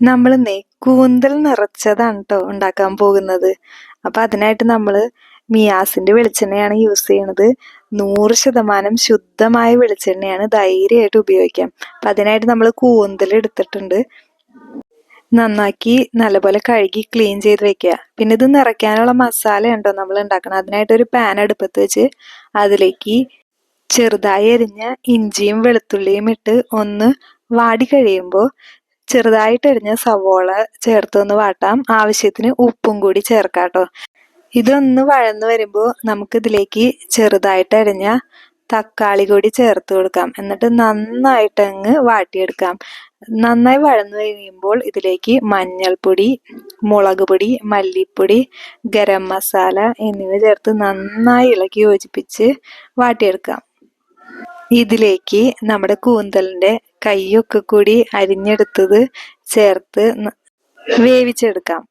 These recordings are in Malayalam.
നമ്മളിന്നേ കൂന്തൽ നിറച്ചതാണ് കേട്ടോ ഉണ്ടാക്കാൻ പോകുന്നത്. അപ്പം അതിനായിട്ട് നമ്മൾ മിയാസിൻ്റെ വെളിച്ചെണ്ണയാണ് യൂസ് ചെയ്യണത്. 100% ശുദ്ധമായ വെളിച്ചെണ്ണയാണ്, ധൈര്യമായിട്ട് ഉപയോഗിക്കാം. അപ്പം അതിനായിട്ട് നമ്മൾ കൂന്തൽ എടുത്തിട്ടുണ്ട്. നന്നാക്കി നല്ലപോലെ കഴുകി ക്ലീൻ ചെയ്ത് വെക്കുക. പിന്നെ ഇത് നിറയ്ക്കാനുള്ള മസാല ഉണ്ടോ നമ്മൾ ഉണ്ടാക്കണം. അതിനായിട്ടൊരു പാൻ അടുപ്പത്ത് വെച്ച് അതിലേക്ക് ചെറുതായി അരിഞ്ഞ ഇഞ്ചിയും വെളുത്തുള്ളിയും ഇട്ട് ഒന്ന് വാടി കഴിയുമ്പോൾ ചെറുതായിട്ട് അരിഞ്ഞ സവോള ചേർത്തൊന്ന് വാട്ടാം. ആവശ്യത്തിന് ഉപ്പും കൂടി ചേർക്കാം കേട്ടോ. ഇതൊന്ന് വഴന്ന് വരുമ്പോൾ നമുക്കിതിലേക്ക് ചെറുതായിട്ട് അരിഞ്ഞ തക്കാളി കൂടി ചേർത്ത് കൊടുക്കാം. എന്നിട്ട് നന്നായിട്ടങ്ങ് വാട്ടിയെടുക്കാം. നന്നായി വഴന്നു കഴിയുമ്പോൾ ഇതിലേക്ക് മഞ്ഞൾപ്പൊടി, മുളക് പൊടി, മല്ലിപ്പൊടി, ഗരം മസാല എന്നിവ ചേർത്ത് നന്നായി ഇളക്കി യോജിപ്പിച്ച് വാട്ടിയെടുക്കാം. ഇതിലേക്ക് നമ്മുടെ കൂന്തലിൻ്റെ കൈയൊക്കെ കൂടി അരിഞ്ഞെടുത്തത് ചേർത്ത് വേവിച്ചെടുക്കാം.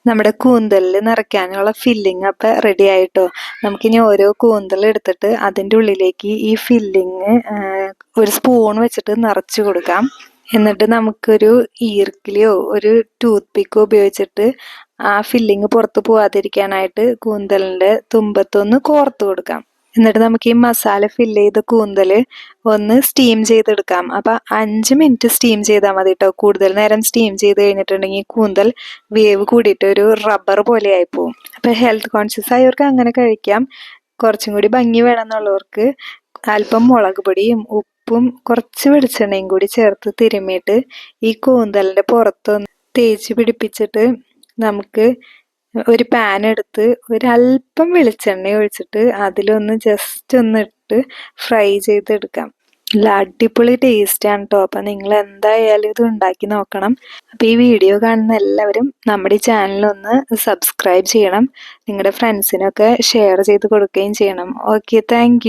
നമ്മുടെ കൂന്തലിൽ നിറയ്ക്കാനുള്ള ഫില്ലിങ് അപ്പം റെഡി ആയിട്ടോ. നമുക്കിനി ഓരോ കൂന്തൽ എടുത്തിട്ട് അതിൻ്റെ ഉള്ളിലേക്ക് ഈ ഫില്ലിങ് ഒരു സ്പൂൺ വെച്ചിട്ട് നിറച്ച് കൊടുക്കാം. എന്നിട്ട് നമുക്കൊരു ഈർക്കിലിയോ ഒരു ടൂത്ത് പിക്കോ ഉപയോഗിച്ചിട്ട് ആ ഫില്ലിങ് പുറത്ത് പോവാതിരിക്കാനായിട്ട് കൂന്തലിൻ്റെ തുമ്പത്തൊന്ന് കോർത്ത് കൊടുക്കാം. എന്നിട്ട് നമുക്ക് ഈ മസാല ഫില്ല് ചെയ്ത കൂന്തൽ ഒന്ന് സ്റ്റീം ചെയ്തെടുക്കാം. അപ്പം 5 മിനിറ്റ് സ്റ്റീം ചെയ്താൽ മതി കേട്ടോ. കൂടുതൽ നേരം സ്റ്റീം ചെയ്ത് കഴിഞ്ഞിട്ടുണ്ടെങ്കിൽ കൂന്തൽ വേവ് കൂടിയിട്ട് ഒരു റബ്ബർ പോലെ ആയിപ്പോവും. അപ്പം ഹെൽത്ത് കോൺഷ്യസ് ആയവർക്ക് അങ്ങനെ കഴിക്കാം. കുറച്ചും കൂടി ഭംഗി വേണമെന്നുള്ളവർക്ക് അല്പം മുളക് പൊടിയും ഉപ്പും കുറച്ച് വെളിച്ചെണ്ണയും കൂടി ചേർത്ത് തിരുമ്മിയിട്ട് ഈ കൂന്തലിൻ്റെ പുറത്തൊന്ന് തേച്ച് പിടിപ്പിച്ചിട്ട് നമുക്ക് ഒരു പാൻ എടുത്ത് ഒരല്പം വെളിച്ചെണ്ണ ഒഴിച്ചിട്ട് അതിലൊന്ന് ജസ്റ്റ് ഒന്ന് ഇട്ട് ഫ്രൈ ചെയ്തെടുക്കാം. നല്ല അടിപൊളി ടേസ്റ്റാണ് കേട്ടോ. അപ്പം നിങ്ങൾ എന്തായാലും ഇത് ഉണ്ടാക്കി നോക്കണം. അപ്പം ഈ വീഡിയോ കാണുന്ന എല്ലാവരും നമ്മുടെ ഈ ചാനലൊന്ന് സബ്സ്ക്രൈബ് ചെയ്യണം. നിങ്ങളുടെ ഫ്രണ്ട്സിനൊക്കെ ഷെയർ ചെയ്ത് കൊടുക്കുകയും ചെയ്യണം. Okay, thank